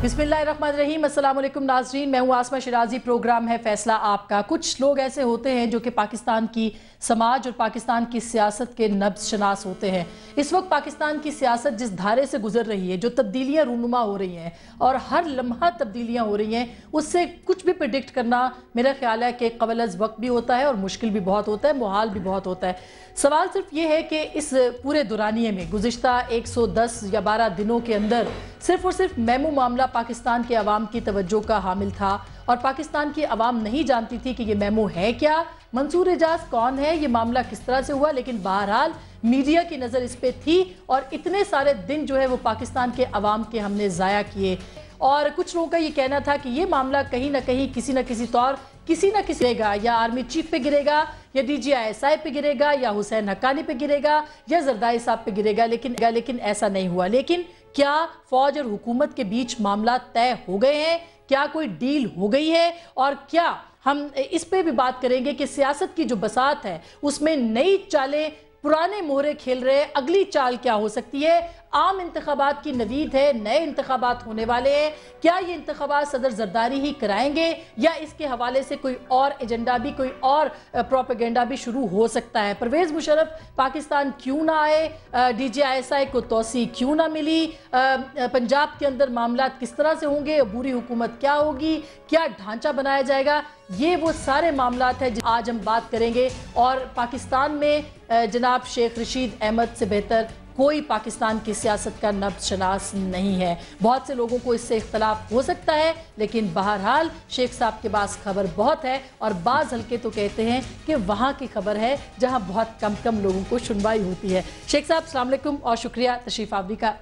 बिस्मिल्लाहिर्रहमानिर्रहीम, अस्सलाम वालेकुम नाज़रीन। मैं हूँ आसमा शिराजी। प्रोग्राम है फैसला आपका। कुछ लोग ऐसे होते हैं जो कि पाकिस्तान की समाज और पाकिस्तान की सियासत के नब्ज़ शनास होते हैं। इस वक्त पाकिस्तान की सियासत जिस धारे से गुजर रही है, जो तब्दीलियाँ रूनुमा हो रही हैं और हर लम्हा तब्दीलियाँ हो रही हैं, उससे कुछ भी प्रिडिक्ट करना मेरा ख्याल है कि कबल अज़ वक्त भी होता है और मुश्किल भी बहुत होता है, मुहाल भी बहुत होता है। सवाल सिर्फ ये है कि इस पूरे दुरानिये में गुज़िश्ता 110 या 12 दिनों के अंदर सिर्फ और सिर्फ मेमू मामला पाकिस्तान के अवाम की तवज्जो का हामिल था और पाकिस्तान की अवाम नहीं जानती थी कि ये मेमू है क्या, मंसूर एजाज कौन है, ये मामला किस तरह से हुआ। लेकिन बहरहाल मीडिया की नज़र इस पे थी और इतने सारे दिन जो है वो पाकिस्तान के अवाम के हमने ज़ाया किए। और कुछ लोगों का ये कहना था कि ये मामला कहीं ना कहीं किसी न किसी तौर किसी न किसी गिरेगा, या आर्मी चीफ पे गिरेगा, या DGI पे गिरेगा, या हुसैन हक्कानी पे गिरेगा, या जरदारी साहब पे गिरेगा। लेकिन ऐसा नहीं हुआ। लेकिन क्या फौज और हुकूमत के बीच मामला तय हो गए हैं? क्या कोई डील हो गई है? और क्या हम इस पे भी बात करेंगे कि सियासत की जो बसात है उसमें नई चालें, पुराने मोहरे खेल रहे, अगली चाल क्या हो सकती है? आम इंतखाबात की नवीद है, नए इंतखाबात होने वाले हैं। क्या ये इंतखाबात सदर जरदारी ही कराएंगे या इसके हवाले से कोई और एजेंडा भी, कोई और प्रोपेगेंडा भी शुरू हो सकता है? परवेज़ मुशर्रफ पाकिस्तान क्यों ना आए? DGI को तोसी क्यों ना मिली? पंजाब के अंदर मामला किस तरह से होंगे? बुरी हुकूमत क्या होगी? क्या ढांचा बनाया जाएगा? ये वो सारे मामलात हैं आज हम बात करेंगे। और पाकिस्तान में जनाब शेख रशीद अहमद से बेहतर कोई पाकिस्तान की सियासत का नब्ज़ शनास नहीं है। बहुत से लोगों को इससे इख्तलाफ हो सकता है, लेकिन बहरहाल शेख साहब के पास खबर बहुत है और बाज़ हल्के तो कहते हैं कि वहाँ की खबर है जहाँ बहुत कम लोगों को सुनवाई होती है। शेख साहब अस्सलाम वालेकुम और शुक्रिया तशरीफ़ आवरी का।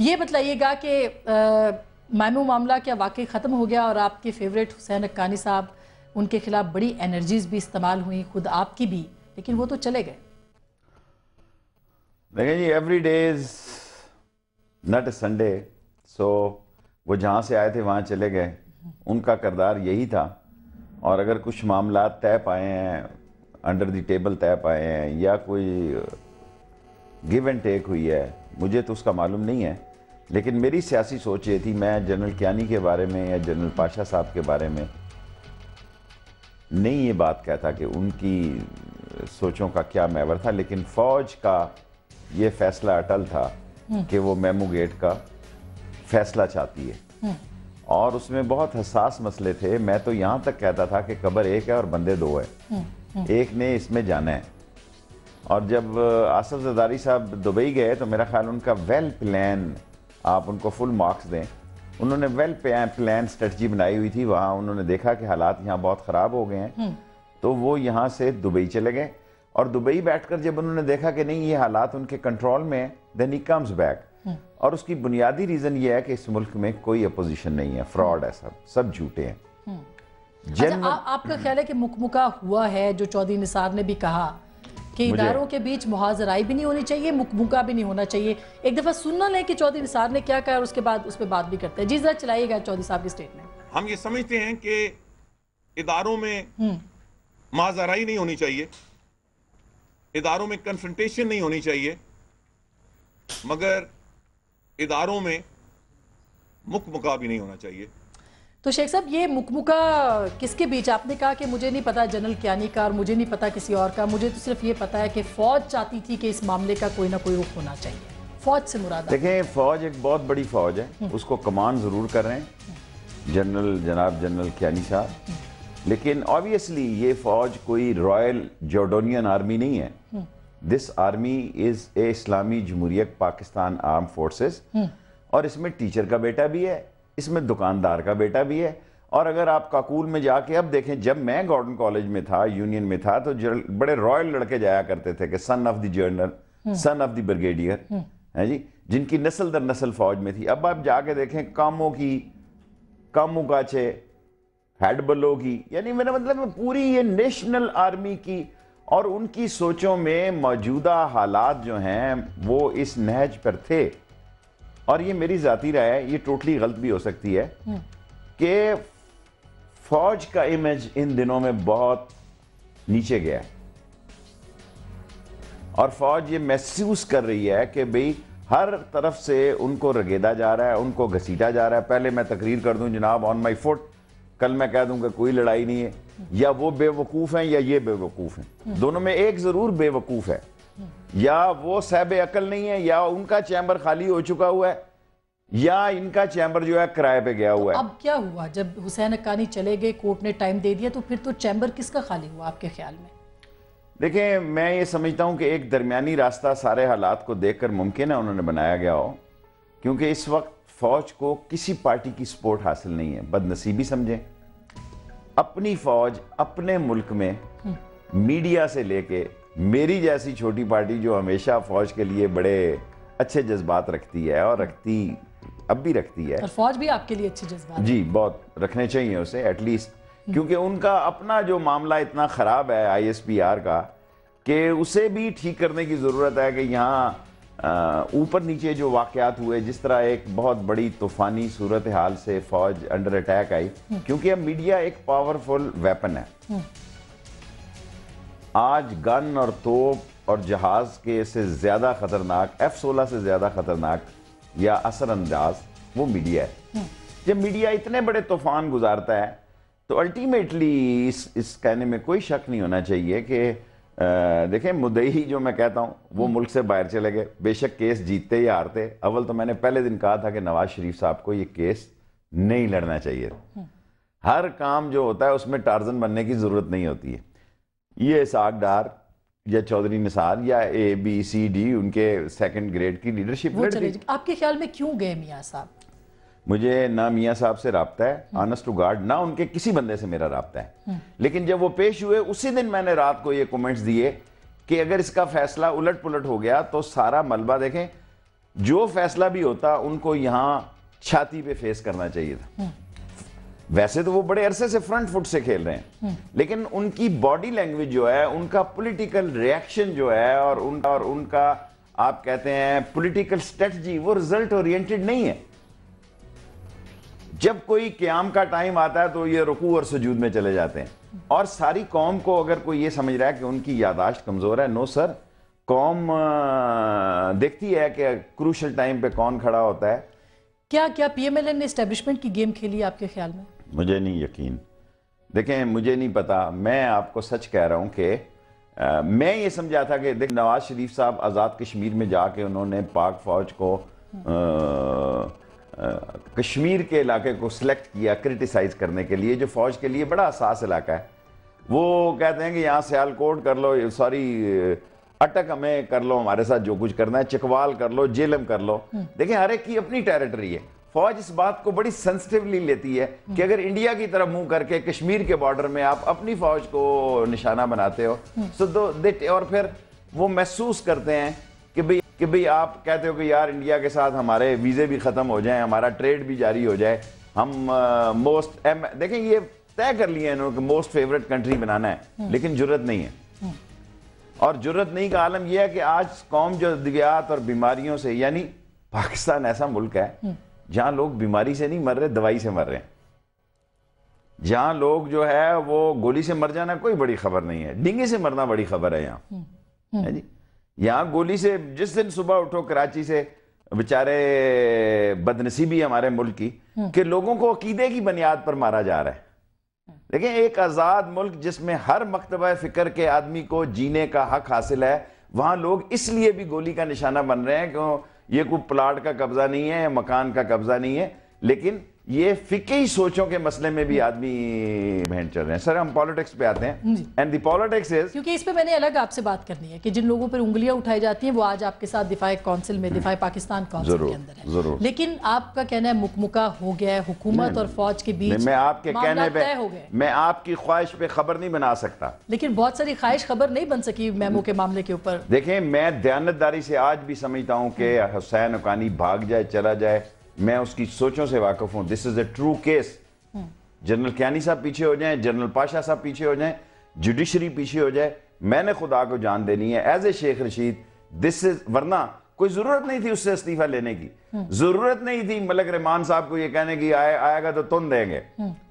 ये बताइएगा कि मेमू मामला क्या वाकई ख़त्म हो गया? और आपके फेवरेट हुसैन हक्कानी साहब, उनके खिलाफ बड़ी एनर्जीज़ भी इस्तेमाल हुई, खुद आपकी भी, लेकिन वो तो चले गए। देखिए जी, every day is not a Sunday. So वो जहाँ से आए थे वहाँ चले गए, उनका किरदार यही था। और अगर कुछ मामला तय पाए हैं, अंडर द टेबल तय पाए हैं, या कोई गिव एंड टेक हुई है, मुझे तो उसका मालूम नहीं है। लेकिन मेरी सियासी सोच ये थी, मैं जनरल कियानी के बारे में या जनरल पाशा साहब के बारे में नहीं ये बात कहता कि उनकी सोचों का क्या महवर था, लेकिन फ़ौज का ये फैसला अटल था कि वो मेमू गेट का फैसला चाहती है। और उसमें बहुत हसास मसले थे। मैं तो यहाँ तक कहता था कि कब्र एक है और बंदे दो है, एक ने इसमें जाना है। और जब आसिफ जरदारी साहब दुबई गए तो मेरा ख्याल उनका वेल प्लान, आप उनको फुल मार्क्स दें, उन्होंने वेल प्लान स्ट्रेटजी बनाई हुई थी। वहाँ उन्होंने देखा कि हालात यहाँ बहुत ख़राब हो गए हैं, तो वो यहाँ से दुबई चले गए। और दुबई बैठकर जब उन्होंने देखा कि नहीं ये हालात उनके कंट्रोल में है, देन ही कम्स बैक। और उसकी बुनियादी रीज़न ये है कि इस मुल्क में कोई अपोजिशन नहीं है, फ्रॉड है, सब झूठे हैं। अच्छा, आपका ख्याल है कि मुकमुका हुआ है? जो चौधरी निसार ने भी कहा कि इदारों के बीच मुहाजराई भी नहीं होनी चाहिए, मुकमुका भी नहीं होना चाहिए। एक दफ़ा सुनना लें कि चौधरी निसार ने क्या कहा और उसके बाद उस पर बात भी करते हैं। जी जरा चलाइएगा चौधरी साहब की स्टेटमेंट। हम ये समझते हैं कि इदारों में मुहाजराई नहीं होनी चाहिए, इदारों में कन्फ्रंटेशन नहीं होनी चाहिए, मगर इदारों में मुकमुका भी नहीं होना चाहिए। तो शेख साहब, ये मुकमुका किसके बीच? आपने कहा कि मुझे नहीं पता जनरल कियानी का और मुझे नहीं पता किसी और का, मुझे तो सिर्फ ये पता है कि फौज चाहती थी कि इस मामले का कोई ना कोई रुख होना चाहिए। फौज से मुराद? देखें, फौज एक बहुत बड़ी फौज है, उसको कमान जरूर कर रहे हैं जनाब जनरल कियानी साहब, लेकिन ऑब्वियसली ये फौज कोई रॉयल जॉर्डोनियन आर्मी नहीं है। दिस आर्मी इज ए इस्लामी जमहूरियत पाकिस्तान आर्म फोर्सेस। और इसमें टीचर का बेटा भी है, इसमें दुकानदार का बेटा भी है। और अगर आप काकूल में जाके अब देखें, जब मैं गॉर्डन कॉलेज में था, यूनियन में था, तो बड़े रॉयल लड़के जाया करते थे कि son of the general, son of the brigadier, है जी, जिनकी नस्ल दर नस्ल फौज में थी। अब आप जाके देखें कामुगाचे, हैडबलो की, यानी मेरा मतलब पूरी ये नेशनल आर्मी की। और उनकी सोचों में मौजूदा हालात जो हैं वो इस नहज पर थे। और ये मेरी ज़ाती राय है, ये टोटली गलत भी हो सकती है कि फौज का इमेज इन दिनों में बहुत नीचे गया है और फौज ये महसूस कर रही है कि भाई हर तरफ से उनको रगेदा जा रहा है, उनको घसीटा जा रहा है। पहले मैं तकरीर कर दूं जनाब ऑन माई फुट, कल मैं कह दूं कि कोई लड़ाई नहीं है, या वो बेवकूफ़ हैं या ये बेवकूफ़ हैं। दोनों में एक ज़रूर बेवकूफ़ है, या वो साहिब अकल नहीं है, या उनका चैम्बर खाली हो चुका हुआ है, या इनका चैम्बर जो है किराए पे गया हुआ है। अब क्या हुआ जब हुसैन हक्कानी चले गए, कोर्ट ने टाइम दे दिया, तो फिर तो चैम्बर किसका खाली हुआ आपके ख्याल में? देखिए, मैं ये समझता हूँ कि एक दरमियानी रास्ता सारे हालात को देखकर मुमकिन है उन्होंने बनाया गया हो, क्योंकि इस वक्त फौज को किसी पार्टी की सपोर्ट हासिल नहीं है। बदनसीबी समझें, अपनी फौज अपने मुल्क में मीडिया से लेके मेरी जैसी छोटी पार्टी जो हमेशा फौज के लिए बड़े अच्छे जज्बात रखती है और रखती अब भी रखती है, और फौज भी आपके लिए अच्छे जज्बात जी बहुत रखने चाहिए उसे एटलीस्ट, क्योंकि उनका अपना जो मामला इतना ख़राब है ISPR का कि उसे भी ठीक करने की ज़रूरत है। कि यहाँ ऊपर नीचे जो वाक़यात हुए, जिस तरह एक बहुत बड़ी तूफ़ानी सूरत हाल से फ़ौज अंडर अटैक आई, क्योंकि अब मीडिया एक पावरफुल वेपन है। आज गन और तोप और जहाज़ के से ज़्यादा ख़तरनाक, F-16 से ज़्यादा ख़तरनाक या असरअंदाज वो मीडिया है। जब मीडिया इतने बड़े तूफ़ान गुजारता है तो अल्टीमेटली इस कहने में कोई शक नहीं होना चाहिए कि देखें, मुद्दई जो मैं कहता हूँ वो मुल्क से बाहर चले गए। बेशक केस जीतते या हारते, अव्वल तो मैंने पहले दिन कहा था कि नवाज शरीफ साहब को ये केस नहीं लड़ना चाहिए। हर काम जो होता है उसमें टार्जन बनने की ज़रूरत नहीं होती है। ये इसाक डार या चौधरी निसार या ABCD उनके सेकंड ग्रेड की लीडरशिप लड़ती। आपके ख्याल में क्यों गए मियां साहब? मुझे ना मियां साहब से राब्ता है, ऑनेस्ट टू गॉड, ना उनके किसी बंदे से मेरा राब्ता है। लेकिन जब वो पेश हुए उसी दिन मैंने रात को ये कमेंट्स दिए कि अगर इसका फैसला उलट पुलट हो गया तो सारा मलबा, देखें जो फैसला भी होता उनको यहाँ छाती पे फेस करना चाहिए था। वैसे तो वो बड़े अरसे से फ्रंट फुट से खेल रहे हैं, लेकिन उनकी बॉडी लैंग्वेज जो है, उनका पॉलिटिकल रिएक्शन जो है और उनका आप कहते हैं पॉलिटिकल स्ट्रेटजी, वो रिजल्ट ओरिएंटेड नहीं है। जब कोई क़याम का टाइम आता है तो ये रुकू और सुजूद में चले जाते हैं। और सारी कौम को अगर कोई ये समझ रहा है कि उनकी यादाश्त कमज़ोर है, नो सर, कौम देखती है कि क्रूशल टाइम पे कौन खड़ा होता है। क्या PMLN ने एस्टेब्लिशमेंट की गेम खेली आपके ख्याल में? मुझे नहीं यकीन। देखें, मुझे नहीं पता, मैं आपको सच कह रहा हूँ कि मैं ये समझा था कि देख, नवाज शरीफ साहब आज़ाद कश्मीर में जाके उन्होंने पाक फ़ौज को कश्मीर के इलाके को सिलेक्ट किया क्रिटिसाइज करने के लिए, जो फ़ौज के लिए बड़ा हसास इलाका है। वो कहते हैं कि यहाँ सियालकोट कर लो, सॉरी अटक हमें कर लो, हमारे साथ जो कुछ करना है, चकवाल कर लो, जेलम कर लो। देखिए, हर एक की अपनी टेरिटरी है। फौज इस बात को बड़ी सेंसिटिवली लेती है कि अगर इंडिया की तरफ मुंह करके कश्मीर के बॉर्डर में आप अपनी फौज को निशाना बनाते हो और फिर वो महसूस करते हैं कि भाई आप कहते हो कि यार इंडिया के साथ हमारे वीज़े भी ख़त्म हो जाएं, हमारा ट्रेड भी जारी हो जाए, हम देखें ये तय कर लिए इन्होंने कि मोस्ट फेवरेट कंट्री बनाना है, लेकिन जुर्रत नहीं है। और जुर्रत नहीं का आलम यह है कि आज कौम जो दिव्यात और बीमारियों से, यानी पाकिस्तान ऐसा मुल्क है जहां लोग बीमारी से नहीं मर रहे, दवाई से मर रहे हैं। जहां लोग जो है वो गोली से मर जाना कोई बड़ी खबर नहीं है, डींगे से मरना बड़ी खबर है यहाँ है जी। यहाँ गोली से, जिस दिन सुबह उठो कराची से, बेचारे बदनसीबी हमारे मुल्क की कि लोगों को अकीदे की बुनियाद पर मारा जा रहा है। लेकिन एक आज़ाद मुल्क जिसमें हर मकतबा फ़िक्र के आदमी को जीने का हक हासिल है, वहाँ लोग इसलिए भी गोली का निशाना बन रहे हैं क्यों ये कोई प्लाट का कब्जा नहीं है, मकान का कब्जा नहीं है, लेकिन ये फिक्री सोचों के मसले में भी आदमी बहन चल रहे हैं। सर, हम पॉलिटिक्स पे आते हैं एंड द पॉलिटिक्स इज, क्योंकि इस पे मैंने अलग आपसे बात करनी है कि जिन लोगों पर उंगलियां उठाई जाती हैं वो आज आपके साथ दिफाई काउंसिल में, दिफाई पाकिस्तान काउंसिल के अंदर है। जरूर। लेकिन आपका कहना है मुकमुका हो गया है, हुकूमत और फौज के बीच मैं आपके कहने पे हो गए, मैं आपकी ख्वाहिश पे खबर नहीं बना सकता, लेकिन बहुत सारी ख्वाहिश खबर नहीं बन सकी मेमो के मामले के ऊपर। देखें, मैं दयानतदारी से आज भी समझता हूं कि हुसैन हक्कानी भाग जाए, चला जाए, मैं उसकी सोचों से वाकिफ हूं। This is a true case. General Kayani साहब पीछे हो जाएं, जनरल पाशा साहब पीछे हो जाएं, जुडिशरी पीछे हो जाए, मैंने खुदा को जान देनी है as a Sheikh Rashid. This is, वरना कोई जरूरत नहीं थी उससे इस्तीफा लेने की, जरूरत नहीं थी मलक रहमान साहब को ये कहने की आएगा तो तुम देंगे,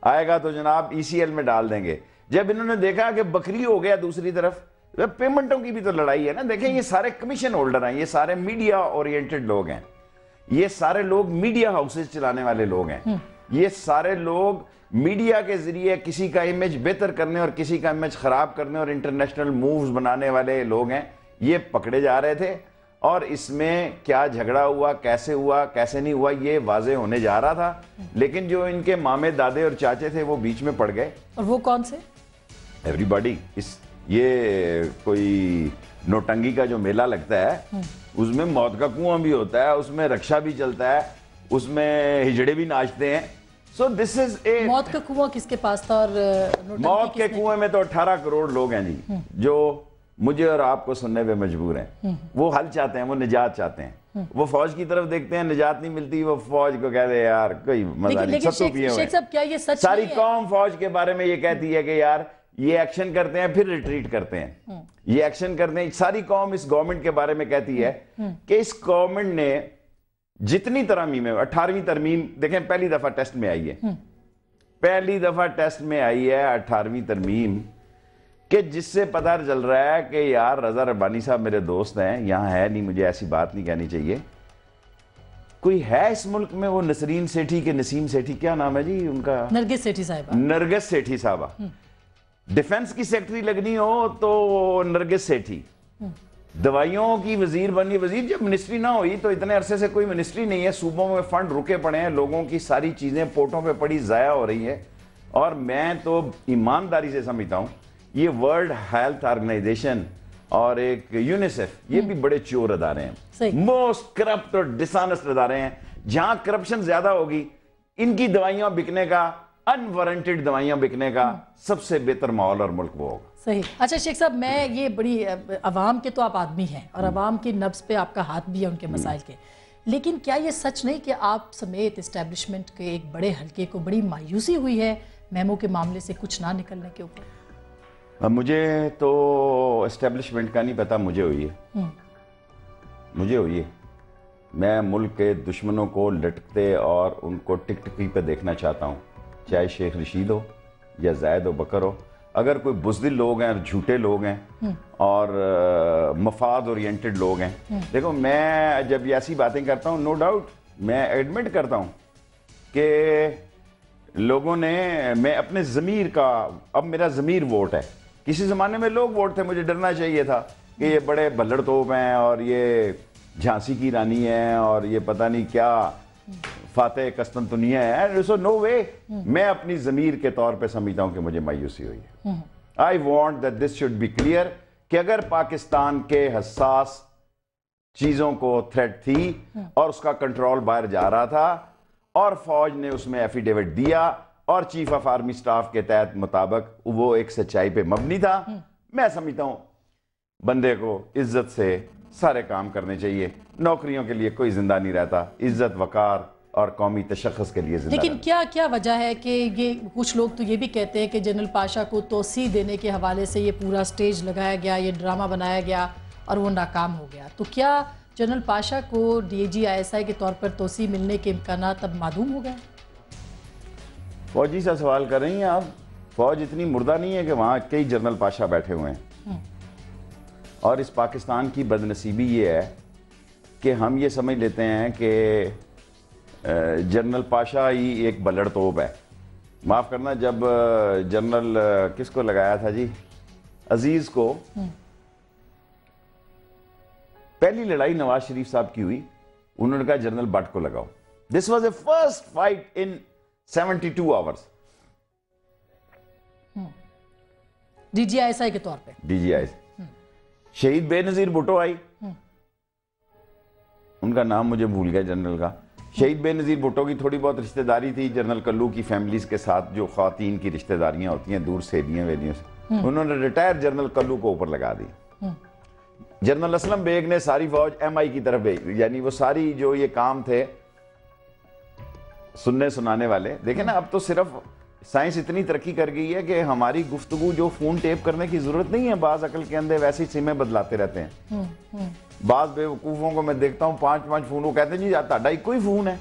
आएगा तो जनाब ECL में डाल देंगे। जब इन्होंने देखा कि बकरी हो गया दूसरी तरफ, पेमेंटों की भी तो लड़ाई है ना। देखें, ये सारे कमीशन होल्डर हैं, ये सारे मीडिया ओरिएंटेड लोग हैं, ये सारे लोग मीडिया हाउसेज चलाने वाले लोग हैं, ये सारे लोग मीडिया के जरिए किसी का इमेज बेहतर करने और किसी का इमेज खराब करने और इंटरनेशनल मूव्स बनाने वाले लोग हैं। ये पकड़े जा रहे थे और इसमें क्या झगड़ा हुआ, कैसे नहीं हुआ, ये वाजे होने जा रहा था। लेकिन जो इनके मामे, दादे और चाचे थे वो बीच में पड़ गए। और वो कौन से? एवरीबॉडी। ये कोई नोटंगी का जो मेला लगता है उसमें मौत का कुआं भी होता है, उसमें रक्षा भी चलता है, उसमें हिजड़े भी नाचते हैं। सो दिस इज ए मौत का कुआं किसके पास था? और मौत के कुएं में तो 18 करोड़ लोग हैं जी, जो मुझे और आपको सुनने पे मजबूर हैं। वो हल चाहते हैं, वो निजात चाहते हैं, वो फौज की तरफ देखते हैं, निजात नहीं मिलती, वो फौज को कहते हैं यार कोई मजा नहीं, सब पिए हुए हैं। क्या ये सच सारी कौम फौज के बारे में ये कहती है कि यार ये एक्शन करते हैं फिर रिट्रीट करते हैं, ये एक्शन करते हैं। सारी कौम इस गवर्नमेंट के बारे में कहती है कि इस गवर्नमेंट ने जितनी तरमीमें, 18वीं तरमीम देखें, पहली दफा टेस्ट में आई है, पहली दफा टेस्ट में आई है 18वीं तरमीम, कि जिससे पता चल रहा है कि यार रजा रब्बानी साहब मेरे दोस्त हैं, यहां है नहीं, मुझे ऐसी बात नहीं कहनी चाहिए, कोई है इस मुल्क में वो नसरीन सेठी के नसीम सेठी, क्या नाम है जी उनका? नरगिस सेठी साहिबा। नरगिस सेठी साहबा। डिफेंस की सेक्रेटरी लगनी हो तो नरगिस सेठी, दवाइयों की वजीर बननी, वजीर जब मिनिस्ट्री ना हुई तो इतने अरसे से कोई मिनिस्ट्री नहीं है, सूबों में फंड रुके पड़े हैं, लोगों की सारी चीजें पोर्टों पे पड़ी जाया हो रही है। और मैं तो ईमानदारी से समझता हूं ये वर्ल्ड हेल्थ ऑर्गेनाइजेशन और एक यूनिसेफ, ये भी बड़े चोर अदारे हैं, मोस्ट करप्ट और डिसऑनेस्ट अदारे हैं। जहां करप्शन ज्यादा होगी, इनकी दवाइयां बिकने का, अनवारंटेड दवाइयां बिकने का सबसे बेहतर माहौल और मुल्क वो होगा। सही। अच्छा शेख साहब, मैं ये बड़ी अवाम के तो आप आदमी हैं और अवाम की नब्ज पे आपका हाथ भी है उनके मसाइल के, लेकिन क्या ये सच नहीं कि आप समेत इस्टेब्लिशमेंट के एक बड़े हल्के को बड़ी मायूसी हुई है मेमो के मामले से कुछ ना निकलने के ऊपर? मुझे तो इस्टेब्लिशमेंट का नहीं पता, मुझे हुई है, मुझे हुई है। मैं मुल्क के दुश्मनों को लटकते और उनको टिकटकी पे देखना चाहता हूँ, चाहे शेख रशीद हो या जायद हो, बकर हो। अगर कोई बुज़दिल लोग हैं और झूठे लोग हैं और मफाद ओरिएंटेड लोग हैं, देखो मैं जब ये ऐसी बातें करता हूँ, नो डाउट मैं एडमिट करता हूँ कि लोगों ने, मैं अपने ज़मीर का, अब मेरा ज़मीर वोट है। किसी ज़माने में लोग वोट थे, मुझे डरना चाहिए था कि ये बड़े भल्लड़ तोप हैं और ये झांसी की रानी है और ये पता नहीं क्या फातेह कस्तंतुनिया है। सो नो वे, मैं अपनी ज़मीर के तौर पे समझता हूं कि मुझे मायूसी हुई है। I want that this should be clear कि अगर पाकिस्तान के हसास चीज़ों को थ्रेट थी और उसका कंट्रोल बाहर जा रहा था और फौज ने उसमें एफिडेविट दिया और चीफ ऑफ आर्मी स्टाफ के तहत मुताबिक वो एक सच्चाई पे मबनी था, मैं समझता हूं बंदे को इज्जत से सारे काम करने चाहिए। नौकरियों के लिए कोई जिंदा नहीं रहता, इज्जत, वकार और कौमी तशख्खुस के लिए जिंदा। लेकिन क्या क्या वजह है कि ये कुछ लोग तो ये भी कहते हैं कि जनरल पाशा को तोसी देने के हवाले से ये पूरा स्टेज लगाया गया, ये ड्रामा बनाया गया और वो नाकाम हो गया, तो क्या जनरल पाशा को DGISI के तौर पर तोसी मिलने के इम्कानात अब मालूम हो गए? फौजी सा सवाल कर रही हैं आप। फौज इतनी मुर्दा नहीं है कि वहाँ कई जनरल पाशा बैठे हुए हैं। और इस पाकिस्तान की बदनसीबी ये है कि हम ये समझ लेते हैं कि जनरल पाशा ही एक बल्लड़ तोप है। माफ़ करना, जब जनरल किसको लगाया था जी, अजीज़ को, पहली लड़ाई नवाज शरीफ साहब की हुई, उन्होंने कहा जनरल भट्ट को लगाओ। This was a first fight in 72 hours DGISI के तौर पे। DGISI शहीद बेनजीर भुट्टो आई, उनका नाम मुझे भूल गया जनरल का। शहीद बेनजीर भुट्टो की थोड़ी बहुत रिश्तेदारी थी जनरल कल्लू की फैमिलीज के साथ, जो ख्वातीन की रिश्तेदारियां होती हैं दूर सहेलियों वेलियों से, उन्होंने रिटायर जनरल कल्लू को ऊपर लगा दी। जनरल असलम बेग ने सारी फौज MI की तरफ भेज, यानी वो सारी जो ये काम थे सुनने सुनाने वाले। देखें ना, अब तो सिर्फ साइंस इतनी तरक्की कर गई है कि हमारी गुफ्तगू जो फोन टेप करने की जरूरत नहीं है, बाज अकल के अंदर वैसे ही सिमें बदलाते रहते हैं। बाज बेवकूफों को मैं देखता हूँ 5-5 फोन, वो कहते हैं जी ताड़ा ही कोई फोन है।